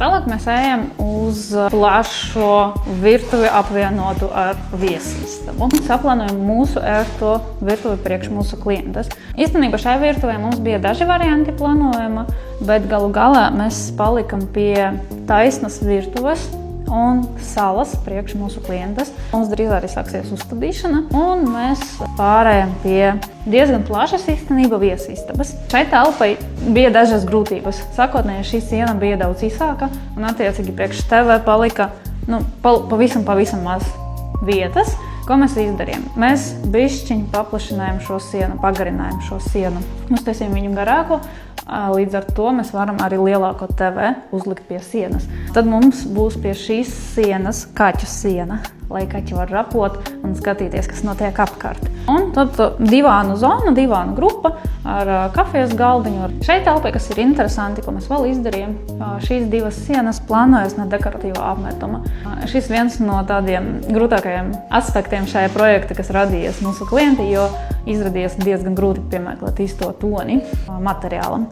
Tālāk mēs ejam uz plašo virtuvi apvienotu ar viesistabu. Saplānojam mūsu ērto virtuvi priekš mūsu klientas. Īstenībā šai virtuvē mums bija daži varianti plānojuma, bet galu galā mēs palikam pie taisnas virtuves un salas priekš mūsu klientas. Mums drīz arī sāksies uzstādīšana, un mēs pārējām pie diezgan plašas īstenībā viesistabas. Šai telpai bija dažas grūtības. Sākotnēji šī siena bija daudz īsāka, un attiecīgi priekš TV palika pavisam maz vietas. Ko mēs izdarījām? Mēs bišķiņ paplašinājām šo sienu, pagarinājām šo sienu. Uztaisījām viņu garāku, līdz ar to mēs varam arī lielāko TV uzlikt pie sienas. Tad mums būs pie šīs sienas kaķu siena, lai kaķi var rapot un skatīties, kas notiek apkārt. Un tad divānu zona, divānu grupa ar kafijas galdiņu. Šeit telpai, kas ir interesanti, ko mēs vēl izdarījām, šīs divas sienas plānojas no dekoratīvā apmetuma. Šis viens no tādiem grūtākajiem aspektiem šajā projekta, kas radījies mūsu klienti, jo izrādījās diezgan grūti piemeklēt īsto toni materiālam.